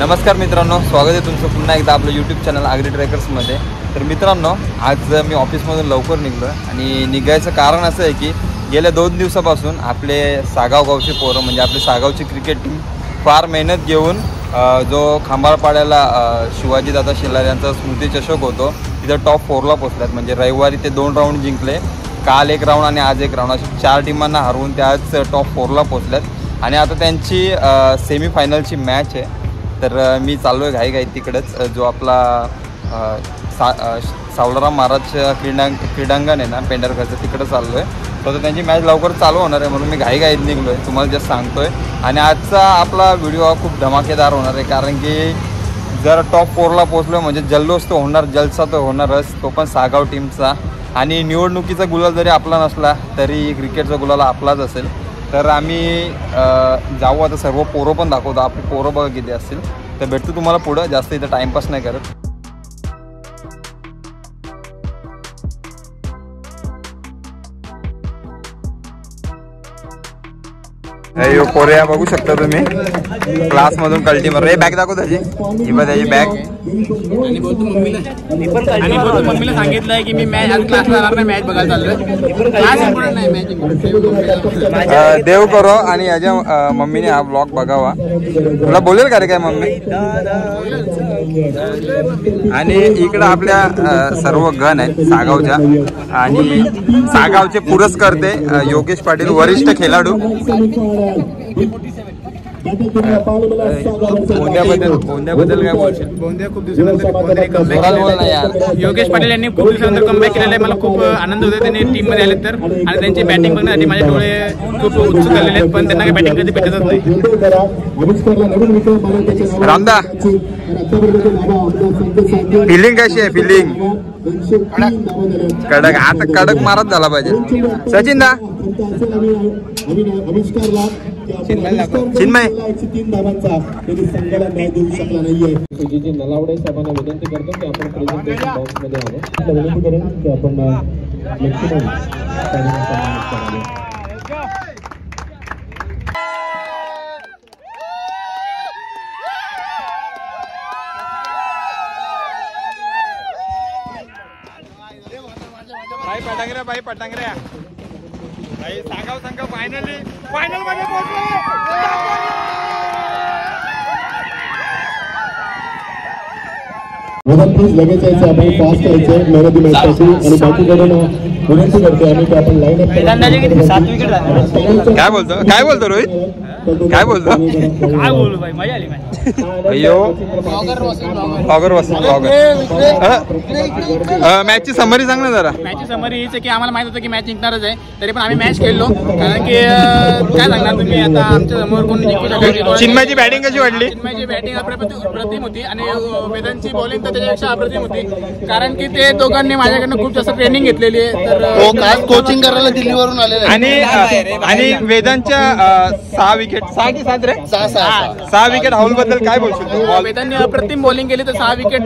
नमस्कार मित्रांनो, स्वागत आहे तुमचं पुन्हा एकदा आपलं यूट्यूब चॅनल आगरी ट्रेकर्समध्ये। तर मित्रांनो, आज मी ऑफिसमधून लवकर निघलो आणि निघायचं कारण असं आहे की गेल्या 2 दिवसापासून आपले सागाव गावचे पोरं म्हणजे आपली सागावची क्रिकेट टीम फार मेहनत घेऊन जो खांबाळपाड्याला शिवाजीदादा शिल्लार यांचा स्मृती चषक होतो तिथं टॉप 4ला पोचल्यात। म्हणजे रविवारी ते 2 राऊंड जिंकले, काल 1 राऊंड आणि आज 1 राऊंड, अशी 4 टीमांना हरवून ते आज टॉप 4ला पोचल्यात आणि आता त्यांची सेमीफायनलची मॅच आहे। तर मी चाललो आहे घाई तिकडंच, जो आपला सावळाराम महाराज क्रीडांगण आहे ना पेंढारकरचं, तिकडं चाललो आहे। तर त्यांची मॅच लवकर चालू होणार आहे म्हणून मी घाईत निघलो आहे, तुम्हाला जस्ट सांगतो आहे। आणि आजचा आपला व्हिडिओ हा खूप धमाकेदार होणार आहे, कारण की जर टॉप 4ला पोचलो म्हणजे जल्लोष तो होणार, जलसा तो होणारच, तो पण सागाव टीमचा। आणि निवडणुकीचा गुलाल जरी आपला नसला तरी क्रिकेटचा गुलाल आपलाच असेल। तर आम्ही जाऊ आता, सर्व पोरं पण दाखवतो, आपली पोरं बघा किती असतील। तर भेटतो तुम्हाला पुढं, जास्त इथं टाईमपास नाही करत। यो पोऱ्या बघू शकता तुम्ही, क्लासमधून कल्टी मार। बॅग दाखव त्याची, ही बघ त्याची बॅग। आणि बोलतो मम्मीला सांगितलंय की मी मॅच आज क्लासला जाणार नाही, मॅच बघायला चाललोय। क्लास इम्पॉर्टंट नाही, मॅच देव करो। आणि याच्या मम्मीने हा ब्लॉग बघावा, तुला बोलेल का रे काय मम्मी? आणि इकडं आपल्या सर्व गण आहेत सागावच्या, आणि सागावचे पुरस्कर्ते योगेश पाटील, वरिष्ठ खेळाडू। गोंद्याबद्दल काय बोलशील? गोंद्या खूप दिवसानंतर योगेश पाटील यांनी खूप दिवसानंतर कमबॅक केलेलं आहे। मला खूप आनंद होतो त्यांनी टीम मध्ये आले तर, आणि त्यांची बॅटिंग बघण्यासाठी माझे डोळे खूप उत्सुक झालेले आहेत, पण त्यांना काही बॅटिंग कधी भेटतच नाही। रामदा, फिलिंग कशी आहे? फिलिंग कडक, आता कडक मारत झाला पाहिजे। सचिन दा, चिन्मय नलावडे साहेबांना विनंती करतो की आपण प्रेझेंटेशन बॉक्समध्ये आलो, विनंती करेन की आपण भाई पटांगऱ्या भाई, सागाव संघ फायनल मध्ये पोहोचले। प्लीज लगेच यायचं, आपण फास्ट यायचं मेहनती मॅचसाठी। आणि बाकीकडे विनंती करतो आम्ही की आपण लाईन अप काय बोलतो रोहित, काय बोलतो? काय बोलू भाई, मजा आली मॅच। अय्यो ऑगर मॅचची समरी सांग ना जरा। मॅचची समरी हीच आहे की आम्हाला माहित होतं की मॅच जिंकणारच आहे, तरी पण आम्ही मॅच खेळलो, कारण की काय सांगणार तुम्ही, आता आमच्या समोर कोण जिंकू शकतो। चिन्मयची बॅटिंग कशी वाटली? चिन्मयची बॅटिंग अप्रतिम होती आणि वेदांची बॉलिंग तर त्याच्यापेक्षा अप्रतिम होती, कारण की ते दोघांनी माझ्याकडनं खूप जास्त ट्रेनिंग घेतलेली आहे। तर कोचिंग करायला दिल्लीवरून आलेले आणि वेदांच्या 6 विकेट 6 की 7 रे 6 विकेट हाऊल बद्दल काय बोलशील? वेदांनी अप्रतिम बॉलिंग केली, तर 6 विकेट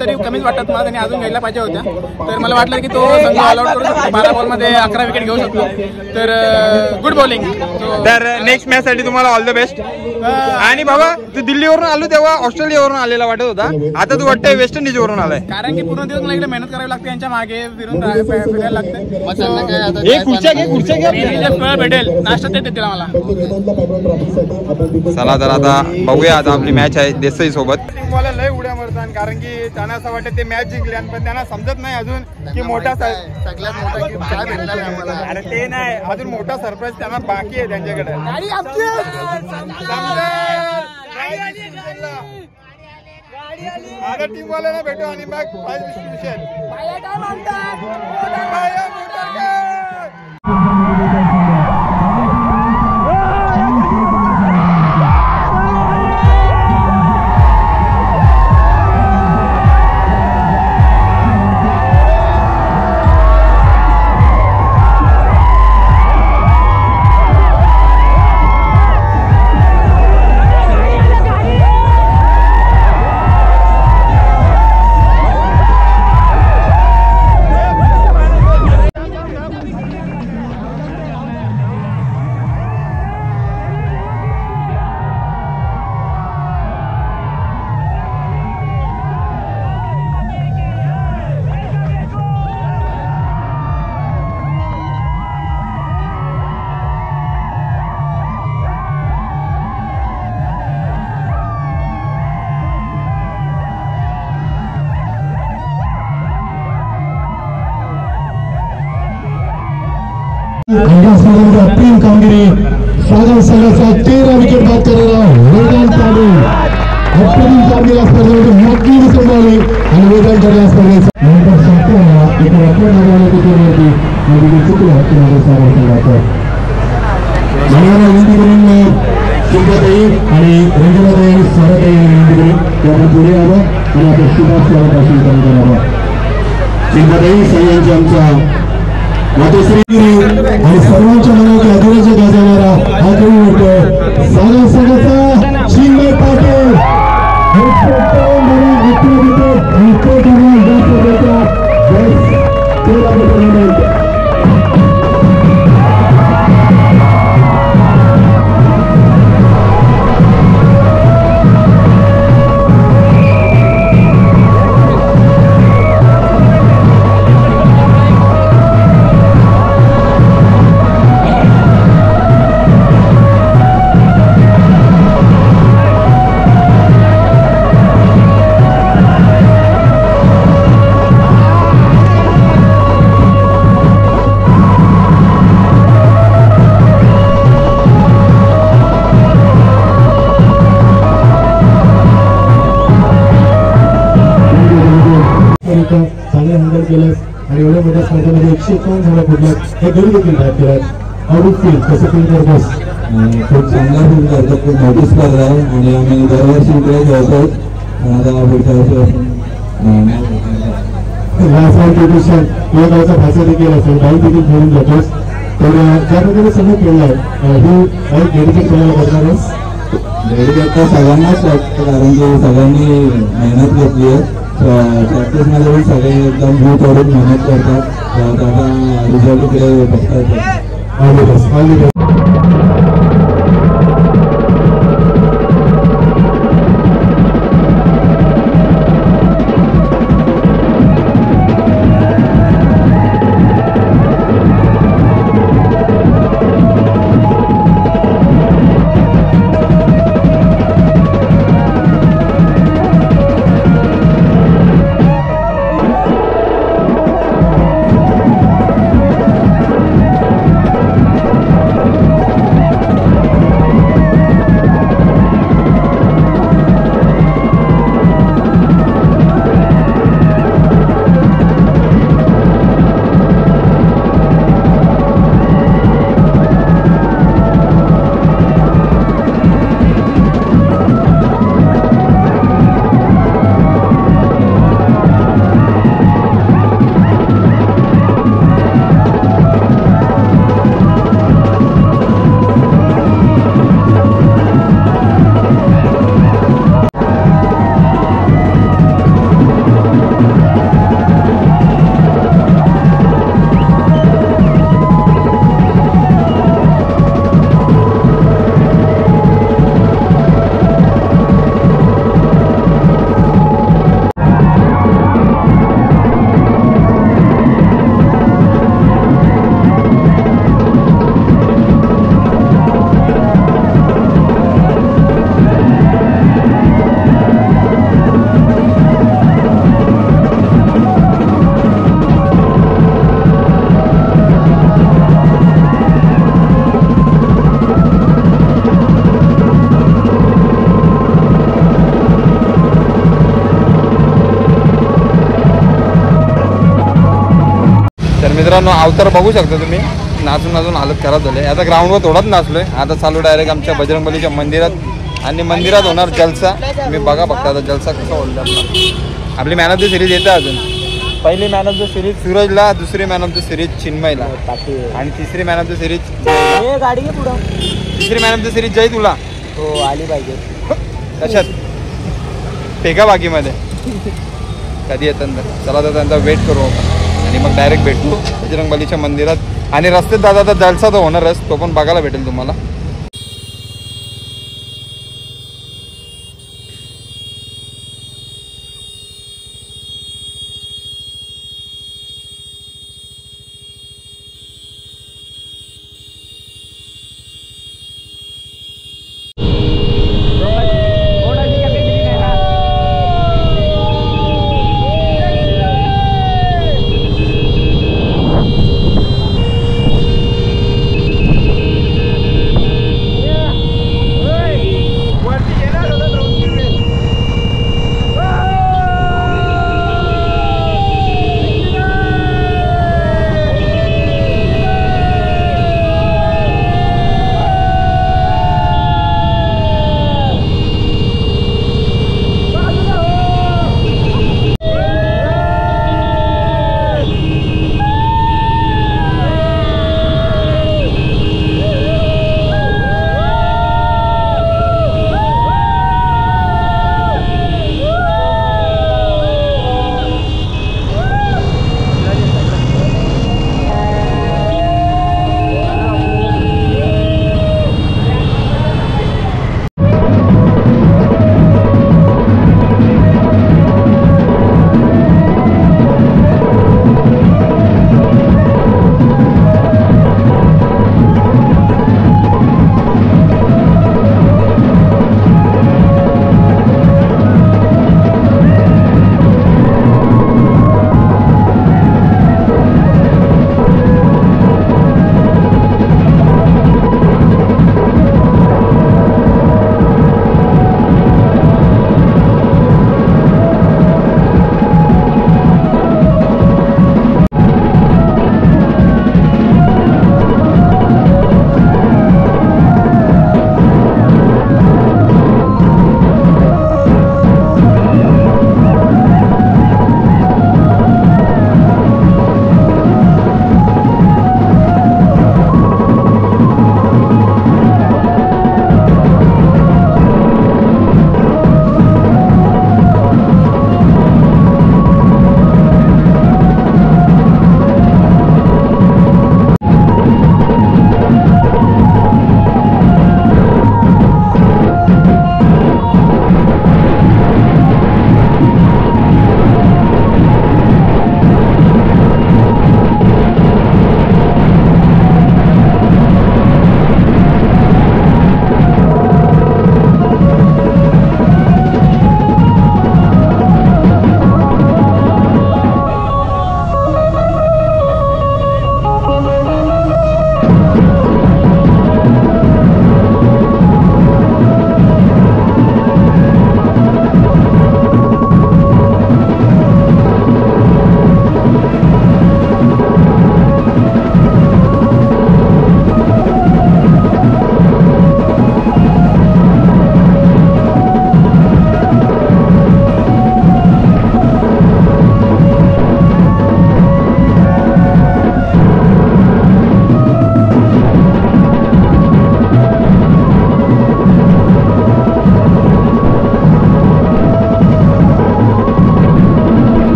तरी कमीच वाटत मला, त्यांनी अजून घ्यायला पाहिजे होत्या। तर मला वाटलं की तो संघ ऑल आउट करू शकतो, 12 बॉलमध्ये 11 विकेट घेऊ शकतो। तर गुड बॉलिंग। तर नेक्स्ट मॅच साठी तुम्हाला ऑल द बेस्ट। आणि बाबा, तू दिल्लीवरून आलो तेव्हा ऑस्ट्रेलियावरून आलेला वाटत होता, आता तू वाटतंय वेस्ट इंडिज वरून आलाय? कारण की पूर्ण दिवस मला इकडे मेहनत करावी लागते, यांच्या मागे फिरायला लागते। फळ भेटेल, नाश्ता देते तिला मला। चला तर आता बघूया, आता आपली मॅच आहे देसाई सोबत। मला लय उड्या मारतात, कारण की त्यांना असं वाटतं ते मॅच जिंकले, पण त्यांना समजत नाही अजून की मोठा सगळ्यात मोठा गिफ्ट काय भेटणार आहे आम्हाला। अरे ते नाही, अजून मोठा सरप्राईज त्यांना बाकी आहे त्यांच्याकडे। आता टीम वाल्याला भेटू आणि मग अप्रीम कामगिरी सागर संघाचा 13 विकेट बाद करणारा वेदांत चालू अप्रीम कामगिरी स्पर्धेमध्ये मोठी संभाळली आणि वेदांत ठरल्या स्पर्धेचा नंतर सातव्या इथे आपण आलेल्या कुटुंबावरती मोठी चुकलं हक्कीमध्ये सागर संघाचं मानवाला विनंती करून शिल्पाताई आणि रंजनाताई आणि स्वराताई विनंती करून की आपण पुढे यावं आणि आपल्या शुभास स्वागत अशी करावं. शिल्पाताई सगळ्यांच्या आमच्या मातोश्री आणि सर्वांच्या मनावरती अधिराज्य गाजवणारा हा खेळ होतो सागर संघाचा चिन्मय पाटील चांगले हँडल केलं आणि एवढ्या मोठ्या स्पर्धेमध्ये 151 झाला फुटला हे घरी देखील टाईप केलं आउट फील कसं फील करतोस खूप चांगला फील करतो खूप मोठी स्पर्धा आहे आणि आम्ही दरवर्षी इकडे खेळतो आता पुढच्या वर्षी लास्ट कॉम्पिटिशन या गावचा भाषा देखील असेल गाई देखील खेळून जातोस तर ज्या प्रकारे सगळं केलं आहे ही काही डेडिकेट करायला करणार आहेस डेडिकेट तर सगळ्यांनाच वाटतं कारण की सगळ्यांनी मेहनत घेतली आहे प्रॅक्टिसमध्ये पण सगळे एकदम जीव तोडून मेहनत करतात आता रिझल्ट इकडे बघता येतात. मित्रांनो अवतार बघू शकता तुम्ही नाचून नाचून हालत खराब झाले. आता ग्राउंडवर थोडाच नाचलोय आता चालू डायरेक्ट आमच्या बजरंगबलीच्या मंदिरात आणि मंदिरात होणार जलसा. मी बघा फक्त आता जलसा कसा होईल आपला. आपली मॅन ऑफ द सिरीज येते अजून. पहिली मॅन ऑफ द सिरीज सूरजला, दुसरी मॅन ऑफ द सिरीज चिन्मयला आणि तिसरी मॅन ऑफ द सिरीज तिसरी मॅन ऑफ द सिरीज जय तुला. हो आली पाहिजे. कशात पेगा बागीमध्ये कधी येतात. चला तर त्यांचा वेट करू आणि मग डायरेक्ट भेटू बजरंगबलीच्या मंदिरात. आणि रस्त्यात दादा आता जलसा तर होणारच, तो पण बघायला भेटेल तुम्हाला.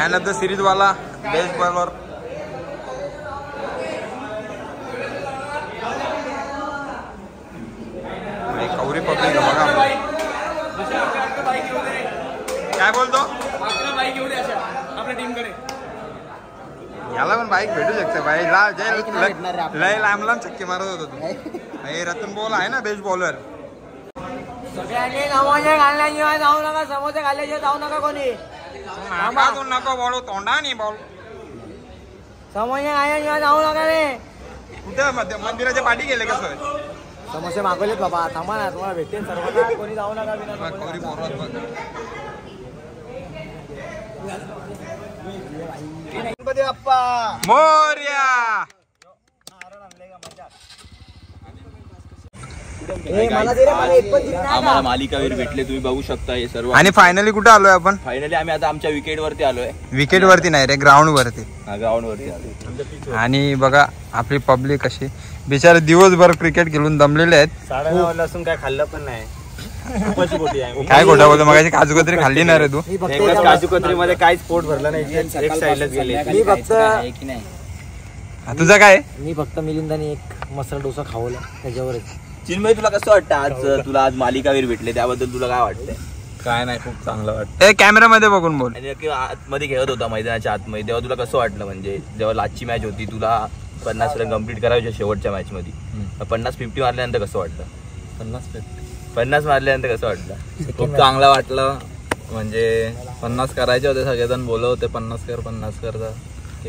मॅन ऑफ द सिरीज वाला बेस्ट बॉलर कवरी पब्लिक बघा. काय बोलतो आपल्या टीमकडे याला पण बाईक भेटू शकते भाई. लय लांब लांब छक्के मारत होतो तू. रतन बॉल आहे ना बेस्ट बॉलर. समोसे घालण्याशिवाय जाऊ नका. समोसे घालल्याशिवाय जाऊ नका कोणी. नको बोलू तोंडा नाही बोल. समोसे घालण्याशिवाय जाऊ नका रे. कुठे मंदिराच्या पाठी गेले कसं. समोसे मागवलेत बाबा. थांबा ना तुम्हाला भेटते सर्व. कोणी जाऊ नका. गणपती बाप्पा मोरया. आम्हाला मालिकावीर भेटले तुम्ही बघू शकता हे सर्व. आणि फायनली कुठे आलोय आपण. फायनली आम्ही आता आमच्या विकेट वरती आलोय. विकेट वरती नाही रे ग्राउंड वरती. ग्राउंड वरती आलोय. आणि बघा आपली पब्लिक कशी बिचारे दिवसभर क्रिकेट खेळून दमलेले आहेत. 9:30 असून काय खाल्लं पण नाही. काय खोटा बोलतो. मगाशी काजू कतरी खाल्ली ना रे तू. काजू कतरी मध्ये काहीच पोट भरलं नाही. एक साईडलाच गेले. मी फक्त तुझा काय. मी फक्त मिलिंदाने एक मसाला डोसा खावला त्याच्यावरच. चिन्मय तुला कसं वाटतं तुला आज मालिकावीर भेटले त्याबद्दल तुला काय वाटतंय. काय नाही खूप चांगलं वाटतं. कॅमेरामध्ये बघून बोल. आतमध्ये खेळत होता मैदानाच्या आतमध्ये तेव्हा तुला कसं वाटलं. म्हणजे जेव्हा लास्टची मॅच होती तुला 50 रन कम्प्लीट करायचे शेवटच्या मॅच मध्ये. 50-50 मारल्यानंतर कसं वाटलं. 50 मारल्यानंतर कसं वाटलं. खूप चांगलं वाटलं. म्हणजे 50 करायचे होते सगळेजण बोलत होते 50 कर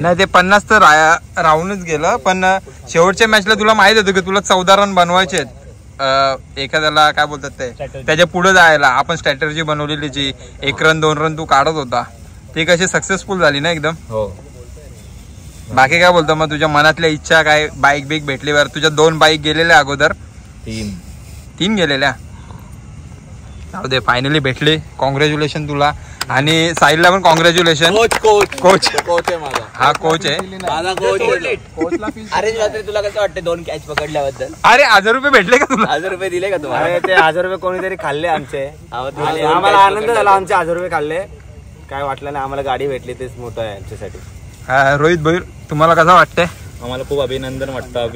नाही ते 50 तर राहूनच गेलं. पण शेवटच्या मॅचला तुला माहित होतं की तुला 14 रन बनवायचे आहेत. एखाद्याला काय बोलतात ते त्याच्या पुढे जायला आपण स्ट्रॅटर्जी बनवलेली जी 1 रन 2 रन तू काढत होता ती कशी सक्सेसफुल झाली ना एकदम. हो. बाकी काय बोलतो मग तुझ्या मनातल्या इच्छा काय. बाईक बिक भेटलीवर तुझ्या 2 बाईक गेलेल्या अगोदर. 3 गेलेल्या. जाऊ दे फायनली भेटली. कॉंग्रॅच्युलेशन तुला. आणि साहिलला पण कॉंग्रॅच्युलेशन. कोच आहे माझा. हा कोच आहे माझा कोच. अरे रात्री तुला कसं वाटतं 2 कॅच पकडल्याबद्दल. अरे 1000 रुपये भेटले का तुला. 1000 रुपये दिले का तुम्हाला. ते 1000 रुपये कोणीतरी खाल्ले आमचे. आम्हाला आनंद झाला. आमचे 1000 रुपये खाल्ले. काय वाटलं नाही. आम्हाला गाडी भेटली तेच मोठं आहे आमच्यासाठी. रोहित भाई तुम्हाला कसं वाटतंय. आम्हाला खूप अभिनंदन वाटतं.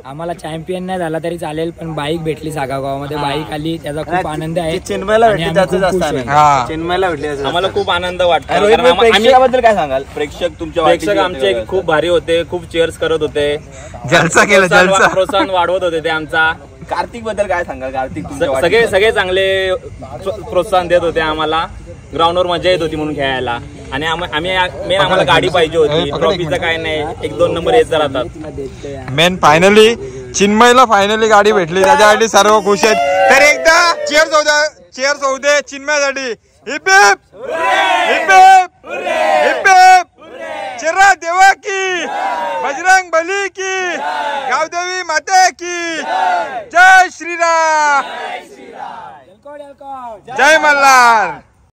आम्हाला चॅम्पियन नाही झाला तरी चालेल पण बाईक भेटली सागाव गावामध्ये. बाईक आली त्याचा खूप आनंद आहे. चिन्मयला भेटली चिन्मयला भेटली आम्हाला खूप आनंद वाटतो. प्रेक्षकाबद्दल काय सांगाल. प्रेक्षक आमचे खूप भारी होते. खूप चेअर्स करत होते. जलसा केला. जलसा प्रोत्साहन वाढवत होते ते आमचा. कार्तिक बद्दल काय सांगाल. कार्तिक सगळे चांगले प्रोत्साहन देत होते आम्हाला. ग्राउंडवर मजा येत होती म्हणून खेळायला. आणि आम्हाला गाडी पाहिजे होती. ट्रॉफीचं काय नाही. 1-2 नंबर येत राहतात. मेन फायनली चिन्मयला फायनली गाडी भेटली. त्याच्यासाठी सर्व खुश आहेत. तर एकदा चेअर्स होऊ दे चिन्मयसाठी. Heap heap.